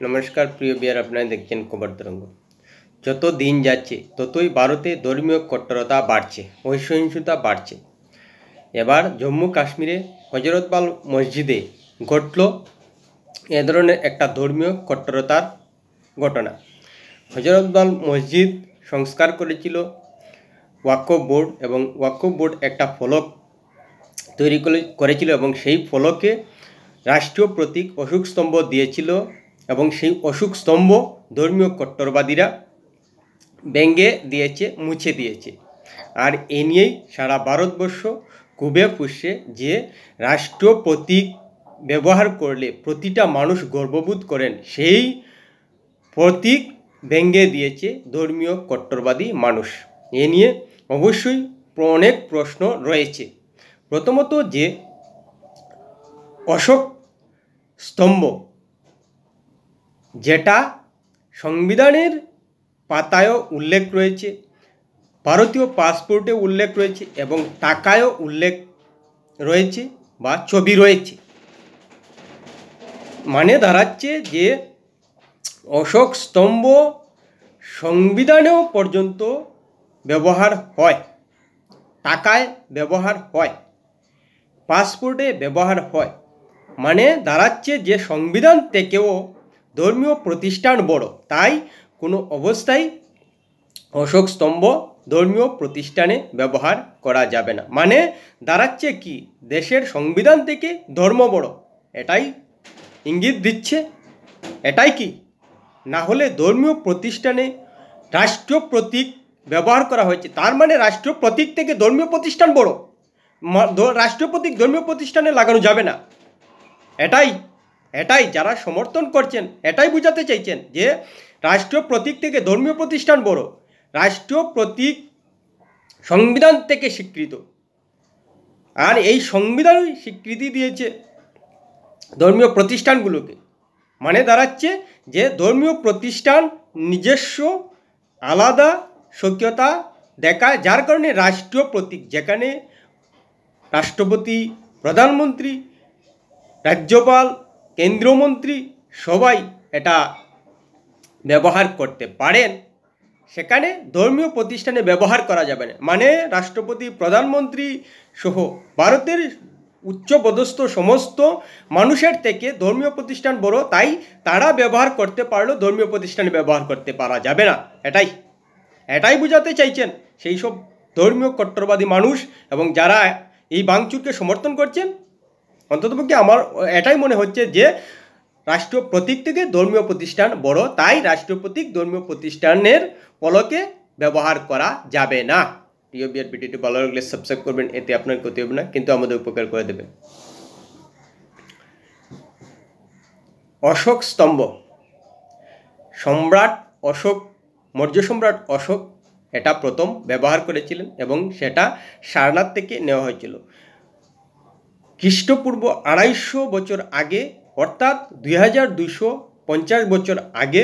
নমস্কার প্রিয় বিয়ার, আপনারা দেখছেন খবর তরঙ্গ। যত দিন যাচ্ছে ততই ভারতে ধর্মীয় কট্টরতা বাড়ছে, অসহিষ্ণুতা বাড়ছে। এবার জম্মু কাশ্মীরে হজরতবাল মসজিদে ঘটল এ ধরনের একটা ধর্মীয় কট্টরতার ঘটনা। হজরতবাল মসজিদ সংস্কার করেছিল ওয়াকফ বোর্ড, এবং ওয়াকফ বোর্ড একটা ফলক তৈরি করেছিল এবং সেই ফলকে রাষ্ট্রীয় প্রতীক অশোক স্তম্ভ দিয়েছিল, এবং সেই অশোক স্তম্ভ ধর্মীয় কট্টরবাদীরা ভেঙে দিয়েছে, মুছে দিয়েছে। আর এ নিয়েই সারা ভারতবর্ষ খুবই ফুঁসছে যে রাষ্ট্রীয় প্রতীক ব্যবহার করলে প্রতিটা মানুষ গর্ববোধ করেন, সেই প্রতীক ভেঙে দিয়েছে ধর্মীয় কট্টরবাদী মানুষ। এ নিয়ে অবশ্যই অনেক প্রশ্ন রয়েছে। প্রথমত, যে অশোক স্তম্ভ যেটা সংবিধানের পাতায়ও উল্লেখ রয়েছে, ভারতীয় পাসপোর্টে উল্লেখ রয়েছে এবং টাকায়ও উল্লেখ রয়েছে বা ছবি রয়েছে, মানে দাঁড়াচ্ছে যে অশোক স্তম্ভ সংবিধানেও পর্যন্ত ব্যবহার হয়, টাকায় ব্যবহার হয়, পাসপোর্টে ব্যবহার হয়। মানে দাঁড়াচ্ছে যে সংবিধান থেকেও ধর্মীয় প্রতিষ্ঠান বড়, তাই কোনো অবস্থায় অশোক স্তম্ভ ধর্মীয় প্রতিষ্ঠানে ব্যবহার করা যাবে না। মানে দাঁড়াচ্ছে কি, দেশের সংবিধান থেকে ধর্ম বড়, এটাই ইঙ্গিত দিচ্ছে। এটাই কি, না হলে ধর্মীয় প্রতিষ্ঠানে রাষ্ট্রীয় প্রতীক ব্যবহার করা হয়েছে, তার মানে রাষ্ট্রীয় প্রতীক থেকে ধর্মীয় প্রতিষ্ঠান বড়, রাষ্ট্রীয় প্রতীক ধর্মীয় প্রতিষ্ঠানে লাগানো যাবে না। এটাই যারা সমর্থন করছেন এটাই বোঝাতে চাইছেন যে রাষ্ট্রীয় প্রতীক থেকে ধর্মীয় প্রতিষ্ঠান বড়। রাষ্ট্রীয় প্রতীক সংবিধান থেকে স্বীকৃত, আর এই সংবিধানই স্বীকৃতি দিয়েছে ধর্মীয় প্রতিষ্ঠানগুলোকে। মানে দাঁড়াচ্ছে যে ধর্মীয় প্রতিষ্ঠান নিজস্ব আলাদা স্বকীয়তা দেখায়, যার কারণে রাষ্ট্রীয় প্রতীক, যেখানে রাষ্ট্রপতি, প্রধানমন্ত্রী, রাজ্যপাল, কেন্দ্রীয় মন্ত্রী সবাই এটা ব্যবহার করতে পারেন, সেখানে ধর্মীয় প্রতিষ্ঠানে ব্যবহার করা যাবে না। মানে রাষ্ট্রপতি, প্রধানমন্ত্রী সহ ভারতের উচ্চপদস্থ সমস্ত মানুষের থেকে ধর্মীয় প্রতিষ্ঠান বড়, তাই তারা ব্যবহার করতে পারলেও ধর্মীয় প্রতিষ্ঠানে ব্যবহার করতে পারা যাবে না। এটাই বোঝাতে চাইছেন সেই সব ধর্মীয় কট্টরবাদী মানুষ, এবং যারা এই ভাঙচুরকে সমর্থন করছেন। অন্ততপক্ষে আমার এটাই মনে হচ্ছে যে রাষ্ট্রীয় প্রতীক থেকে ধর্মীয় প্রতিষ্ঠান বড়, তাই রাষ্ট্রীয় প্রতীক ধর্মীয় প্রতিষ্ঠানের ফলকে ব্যবহার করা যাবে না। প্রিয় বিয়ার, ভিডিওটি ভালো লাগলে সাবস্ক্রাইব করবেন, এতে আপনার ক্ষতি হবে না, কিন্তু আমাদের উপকার করে দেবে। অশোক স্তম্ভ, সম্রাট অশোক, মৌর্য সম্রাট অশোক এটা প্রথম ব্যবহার করেছিলেন, এবং সেটা সারনাথ থেকে নেওয়া হয়েছিল খ্রিস্টপূর্ব 250 বছর আগে, অর্থাৎ 2250 বছর আগে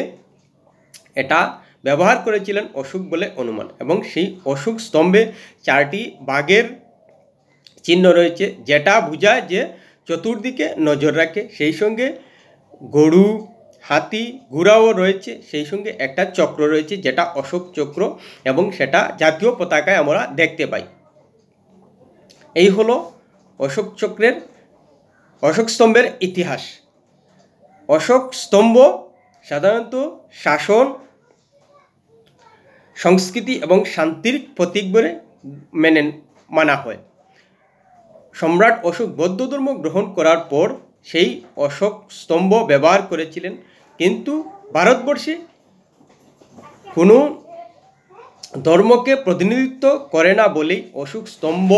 এটা ব্যবহার করেছিলেন অশোক বলে অনুমান। এবং সেই অশোক স্তম্ভে 4টি বাঘের চিহ্ন রয়েছে, যেটা বোঝায় যে চতুর্দিকে নজর রাখে। সেই সঙ্গে গরু, হাতি, ঘোড়াও রয়েছে, সেই সঙ্গে একটা চক্র রয়েছে যেটা অশোক চক্র, এবং সেটা জাতীয় পতাকায় আমরা দেখতে পাই। এই হলো অশোক স্তম্ভের ইতিহাস। অশোক স্তম্ভ সাধারণত শাসন, সংস্কৃতি এবং শান্তির প্রতীক বলে মানা হয়। সম্রাট অশোক বৌদ্ধ ধর্ম গ্রহণ করার পর সেই অশোক স্তম্ভ ব্যবহার করেছিলেন, কিন্তু ভারতবর্ষে কোনো ধর্মকে প্রতিনিধিত্ব করে না বলেই অশোক স্তম্ভ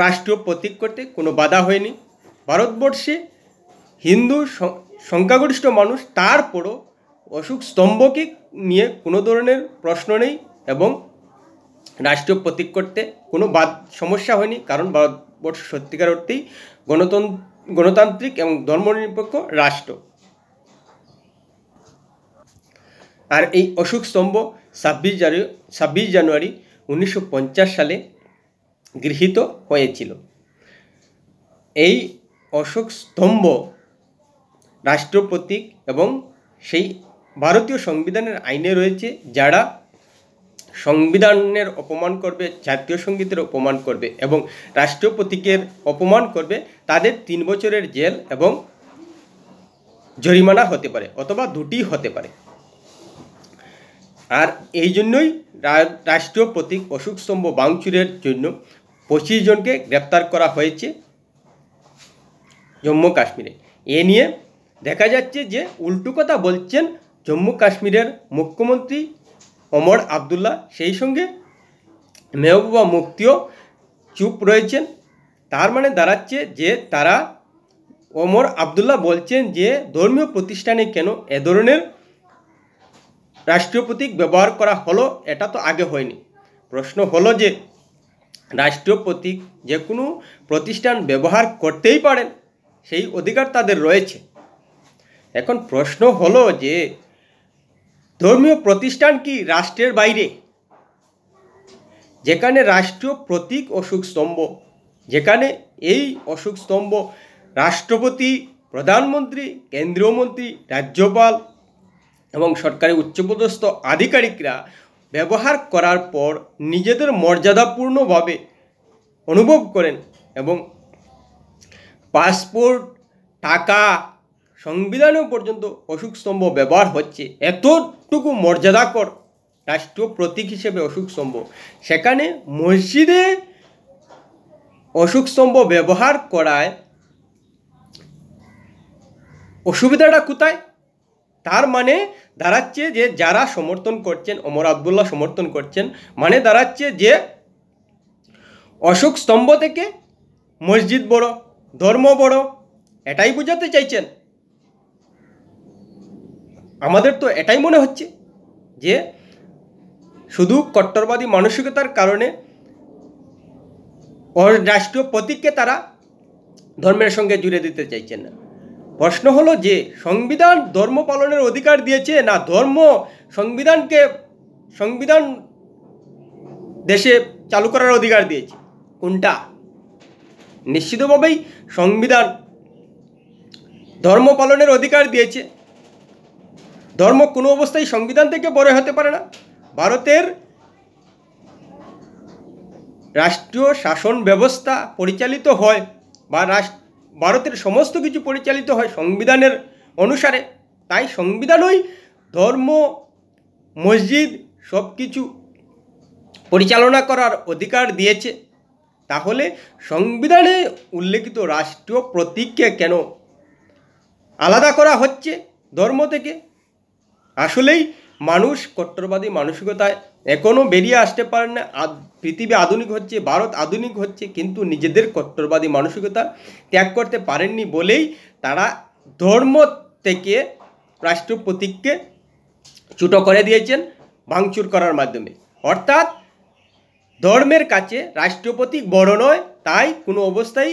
রাষ্ট্রীয় প্রতীক করতে কোনো বাধা হয়নি। ভারতবর্ষে হিন্দু সংখ্যাগরিষ্ঠ মানুষ, তারপরও অশোক স্তম্ভকে নিয়ে কোনো ধরনের প্রশ্ন নেই, এবং রাষ্ট্রীয় প্রতীক করতে কোনো সমস্যা হয়নি, কারণ ভারতবর্ষ সত্যিকার অর্থেই গণতান্ত্রিক এবং ধর্মনিরপেক্ষ রাষ্ট্র। আর এই অশোক স্তম্ভ 26 জানুয়ারি 1950 সালে গৃহীত হয়েছিল। এই অশোক স্তম্ভ রাষ্ট্রীয় প্রতীক এবং সেই ভারতীয় সংবিধানের আইনে রয়েছে যারা সংবিধানের অপমান করবে, জাতীয় সঙ্গীতের অপমান করবে এবং রাষ্ট্রীয় প্রতীকের অপমান করবে তাদের 3 বছরের জেল এবং জরিমানা হতে পারে অথবা দুটি হতে পারে। আর এই জন্যই রাষ্ট্রীয় প্রতীক অশোক স্তম্ভ ভাঙচুরের জন্য 25 জনকে গ্রেপ্তার করা হয়েছে জম্মু কাশ্মীরে। এ নিয়ে দেখা যাচ্ছে যে উল্টো কথা বলছেন জম্মু কাশ্মীরের মুখ্যমন্ত্রী ওমর আবদুল্লাহ, সেই সঙ্গে মেহবুবা মুফতিও চুপ রয়েছেন। তার মানে দাঁড়াচ্ছে যে তারা ওমর আবদুল্লাহ বলছেন যে ধর্মীয় প্রতিষ্ঠানে কেন এ ধরনের রাষ্ট্রীয় প্রতীক ব্যবহার করা হলো, এটা তো আগে হয়নি। প্রশ্ন হলো যে রাষ্ট্রীয় প্রতীক যে কোনো প্রতিষ্ঠান ব্যবহার করতেই পারেন, সেই অধিকার তাদের রয়েছে। এখন প্রশ্ন হলো যে ধর্মীয় প্রতিষ্ঠান কি রাষ্ট্রের বাইরে? যেখানে রাষ্ট্রীয় প্রতীক অশোক স্তম্ভ, যেখানে এই অশোক স্তম্ভ রাষ্ট্রপতি, প্রধানমন্ত্রী, কেন্দ্রীয় মন্ত্রী, রাজ্যপাল এবং সরকারি উচ্চপদস্থ আধিকারিকরা ব্যবহার করার পর নিজেদের মর্যাদাপূর্ণভাবে অনুভব করেন এবং পাসপোর্ট, টাকা, সংবিধানেও পর্যন্ত অশোক স্তম্ভ ব্যবহার হচ্ছে, এতটুকু মর্যাদাকর রাষ্ট্রীয় প্রতীক হিসেবে অশোক স্তম্ভ, সেখানে মসজিদে অশোক স্তম্ভ ব্যবহার করায় অসুবিধাটা কোথায়? তার মানে দাঁড়াচ্ছে যে যারা সমর্থন করছেন, ওমর আবদুল্লাহ সমর্থন করছেন, মানে দাঁড়াচ্ছে যে অশোক স্তম্ভ থেকে মসজিদ বড়, ধর্ম বড়, এটাই বোঝাতে চাইছেন। আমাদের তো এটাই মনে হচ্ছে যে শুধু কট্টরবাদী মানসিকতার কারণে রাষ্ট্রীয় প্রতীককে তারা ধর্মের সঙ্গে জুড়ে দিতে চাইছেন না। প্রশ্ন হলো যে সংবিধান ধর্ম পালনের অধিকার দিয়েছে না ধর্ম সংবিধান দেশে চালু করার অধিকার দিয়েছে? কোনটা? নিশ্চিতভাবেই সংবিধান ধর্ম পালনের অধিকার দিয়েছে। ধর্ম কোনো অবস্থায় সংবিধান থেকে বড় হতে পারে না। ভারতের রাষ্ট্রীয় শাসন ব্যবস্থা পরিচালিত হয় বা ভারতের সমস্ত কিছু পরিচালিত হয় সংবিধানের অনুসারে। তাই সংবিধানই ধর্ম, মসজিদ সব কিছু পরিচালনা করার অধিকার দিয়েছে। তাহলে সংবিধানে উল্লেখিত রাষ্ট্রীয় প্রতীককে কেন আলাদা করা হচ্ছে ধর্ম থেকে? আসলেই মানুষ কট্টরবাদী মানসিকতায় এখনও বেরিয়ে আসতে পারেন না। পৃথিবী আধুনিক হচ্ছে, ভারত আধুনিক হচ্ছে, কিন্তু নিজেদের কট্টরবাদী মানসিকতা ত্যাগ করতে পারেননি বলেই তারা ধর্ম থেকে রাষ্ট্রীয় প্রতীককে ছোটো করে দিয়েছেন ভাঙচুর করার মাধ্যমে। অর্থাৎ ধর্মের কাছে রাষ্ট্রীয় প্রতীক বড় নয়, তাই কোনো অবস্থায়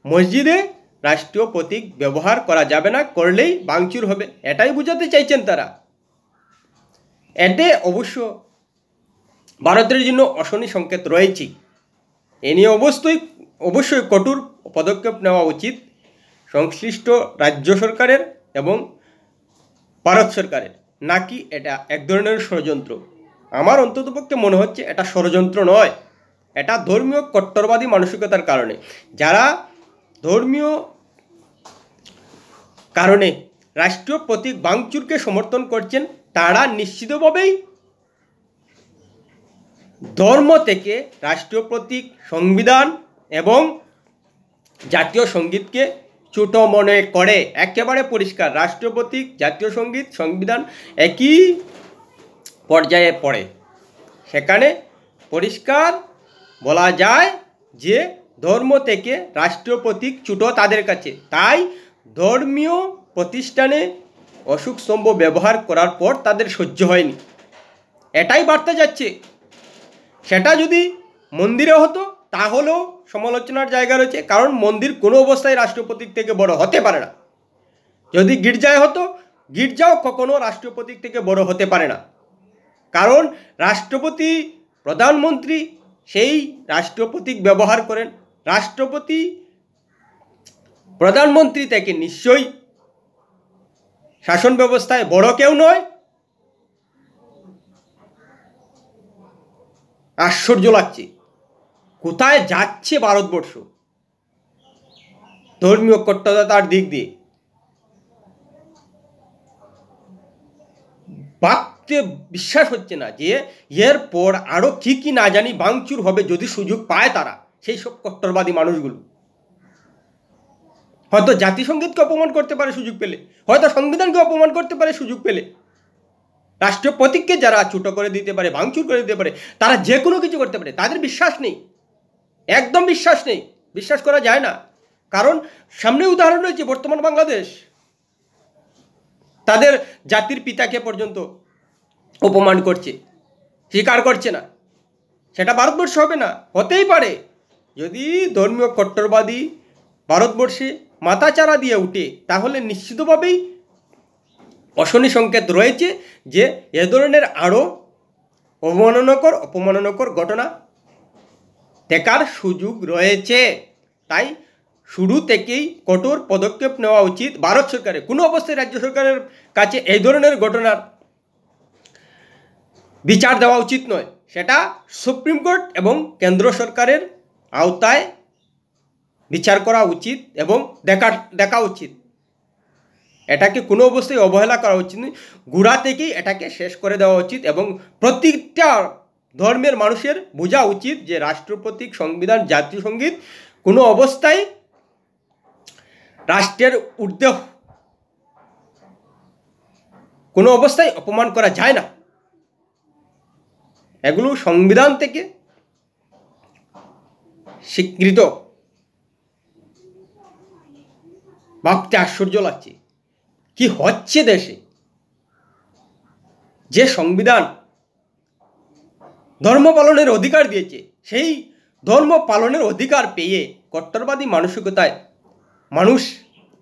মসজিদে রাষ্ট্রীয় প্রতীক ব্যবহার করা যাবে না, করলেই ভাঙচুর হবে, এটাই বোঝাতে চাইছেন তারা। এতে ভারতের জন্য অশনি সংকেত রয়েছে। এ নিয়ে অবশ্যই কঠোর পদক্ষেপ নেওয়া উচিত সংশ্লিষ্ট রাজ্য সরকারের এবং ভারত সরকারের, নাকি এটা এক ধরনের ষড়যন্ত্র। আমার অন্ততপক্ষে মনে হচ্ছে এটা ষড়যন্ত্র নয়, এটা ধর্মীয় কট্টরবাদী মানসিকতার কারণে। যারা ধর্মীয় কারণে রাষ্ট্রীয় প্রতীক ভাঙচুরকে সমর্থন করছেন তারা নিশ্চিতভাবেই ধর্ম থেকে রাষ্ট্রীয় প্রতীক, সংবিধান এবং জাতীয় সঙ্গীতকে ছোট মনে করে। একেবারে পরিষ্কার, রাষ্ট্রীয় প্রতীক, জাতীয় সঙ্গীত, সংবিধান একই পর্যায়ে পড়ে। সেখানে পরিষ্কার বলা যায় যে ধর্ম থেকে রাষ্ট্রীয় প্রতীক ছোট তাদের কাছে। তাই ধর্মীয় প্রতিষ্ঠানে অশোক স্তম্ভ ব্যবহার করার পর তাদের সহ্য হয়নি, এটাই বার্তা যাচ্ছে। সেটা যদি মন্দিরে হতো তাহলেও সমালোচনার জায়গা রয়েছে, কারণ মন্দির কোনো অবস্থায় রাষ্ট্রীয় প্রতীক থেকে বড় হতে পারে না। যদি গির্জায় হতো, গির্জাও কখনো রাষ্ট্রীয় প্রতীক থেকে বড় হতে পারে না, কারণ রাষ্ট্রপতি, প্রধানমন্ত্রী সেই রাষ্ট্রীয় প্রতীক ব্যবহার করেন। রাষ্ট্রপতি, প্রধানমন্ত্রী থেকে নিশ্চয়ই শাসন ব্যবস্থায় বড় কেউ নয়। আশ্চর্য লাগছে কোথায় যাচ্ছে ভারতবর্ষ ধর্মীয় কট্টরতার দিক দিয়ে। ভাবতে বিশ্বাস হচ্ছে না যে এরপর আরও কি না জানি ভাঙচুর হবে যদি সুযোগ পায় তারা, সেই সব কট্টরবাদী মানুষগুলো। হয়তো জাতিসংগীতকে অপমান করতে পারে সুযোগ পেলে, হয়তো সংবিধানকে অপমান করতে পারে সুযোগ পেলে, রাষ্ট্রীয় প্রতীককে যারা ছোটো করে দিতে পারে, ভাঙচুর করে দিতে পারে, তারা যে কোনো কিছু করতে পারে। তাদের বিশ্বাস নেই, একদম বিশ্বাস নেই, বিশ্বাস করা যায় না। কারণ সামনে উদাহরণ রয়েছে বর্তমান বাংলাদেশ, তাদের জাতির পিতাকে পর্যন্ত অপমান করছে, স্বীকার করছে না। সেটা ভারতবর্ষ হবে না। হতেই পারে যদি ধর্মীয় কট্টরবাদী ভারতবর্ষে মাথাচাড়া দিয়ে উঠে, তাহলে নিশ্চিতভাবেই অশনি সংকেত রয়েছে যে এ ধরনের আরও অপমাননকর ঘটনা দেখার সুযোগ রয়েছে। তাই শুরু থেকেই কঠোর পদক্ষেপ নেওয়া উচিত ভারত সরকারের। কোনো অবস্থায় রাজ্য সরকারের কাছে এই ধরনের ঘটনার বিচার দেওয়া উচিত নয়। সেটা সুপ্রিম কোর্ট এবং কেন্দ্র সরকারের আওতায় বিচার করা উচিত এবং দেখা উচিত। এটাকে কোনো অবস্থায় অবহেলা করা উচিত নয়, গোড়া থেকেই এটাকে শেষ করে দেওয়া উচিত। এবং প্রত্যেকটা ধর্মের মানুষের বোঝা উচিত যে রাষ্ট্রপ্রতীক, সংবিধান, জাতীয় সঙ্গীত কোনো অবস্থায় রাষ্ট্রের ঊর্ধ্বে কোনো অবস্থায় অপমান করা যায় না। এগুলো সংবিধান থেকে স্বীকৃত। ভাবতে আশ্চর্য লাগছে কি হচ্ছে দেশে। যে সংবিধান ধর্ম পালনের অধিকার দিয়েছে, সেই ধর্ম পালনের অধিকার পেয়ে কট্টরবাদী মানসিকতায় মানুষ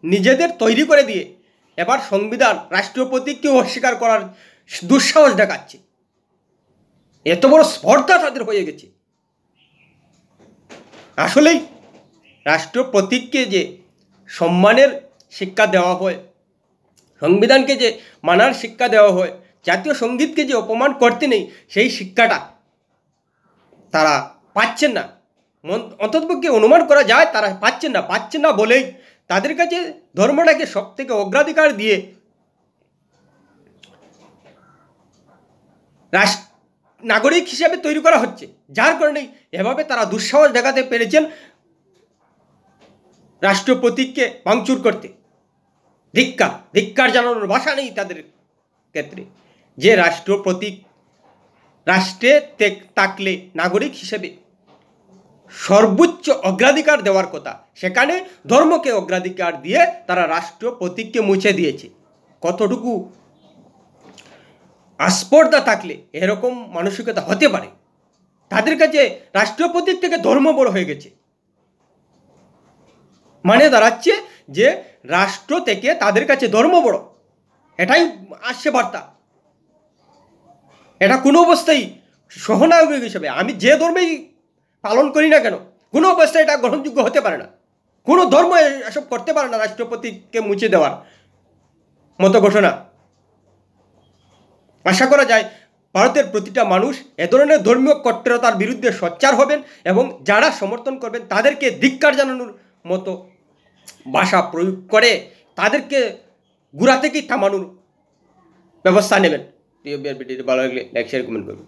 নিজেদের তৈরি করে দিয়ে এবার সংবিধান, রাষ্ট্রীয় প্রতীককে অস্বীকার করার দুঃসাহস দেখাচ্ছে। এত বড় স্পর্ধা তাদের হয়ে গেছে। আসলেই রাষ্ট্রীয় প্রতীককে যে সম্মানের শিক্ষা দেওয়া হয়, সংবিধানকে যে মানার শিক্ষা দেওয়া হয়, জাতীয় সঙ্গীতকে যে অপমান করতে নেই, সেই শিক্ষাটা তারা পাচ্ছেন না। অন্ততপক্ষে অনুমান করা যায় তারা পাচ্ছেন না বলেই তাদের কাছে ধর্মটাকে সব থেকে অগ্রাধিকার দিয়ে নাগরিক হিসেবে তৈরি করা হচ্ছে। যার কারণেই এভাবে তারা দুঃসাহস দেখাতে পেরেছেন রাষ্ট্রীয় প্রতীককে ভাঙচুর করতে। ধিক্কার জানানোর ভাষা নেই তাদের ক্ষেত্রে। যে রাষ্ট্রীয় প্রতীক রাষ্ট্রে থাকলে নাগরিক হিসেবে সর্বোচ্চ অগ্রাধিকার দেওয়ার কথা, সেখানে ধর্মকে অগ্রাধিকার দিয়ে তারা রাষ্ট্রীয় প্রতীককে মুছে দিয়েছে। কতটুকু আস্পর্ধা থাকলে এরকম মানসিকতা হতে পারে? তাদের কাছে রাষ্ট্রীয় প্রতীক থেকে ধর্ম বড় হয়ে গেছে। মানে দাঁড়াচ্ছে যে রাষ্ট্র থেকে তাদের কাছে ধর্ম বড়। এটাই আসছে বার্তা। এটা কোনো অবস্থায় সহনায়ক হিসেবে আমি যে ধর্মেই পালন করি না কেন, কোনো অবস্থায় এটা গ্রহণযোগ্য হতে পারে না। কোনো ধর্ম এসব করতে পারে না রাষ্ট্রীয় প্রতীককে মুছে দেওয়ার মতো ঘটনা। আশা করা যায় ভারতের প্রতিটা মানুষ এ ধরনের ধর্মীয় কট্টরতার বিরুদ্ধে সোচ্চার হবেন এবং যারা সমর্থন করবেন তাদেরকে ধিক্কার জানানোর মতো ভাষা প্রয়োগ করে তাদেরকে গোড়া থেকেই থামানোর ব্যবস্থা নেবেন। ভিডিওটি ভালো লাগলে লাইক, শেয়ার, কমেন্ট করবেন।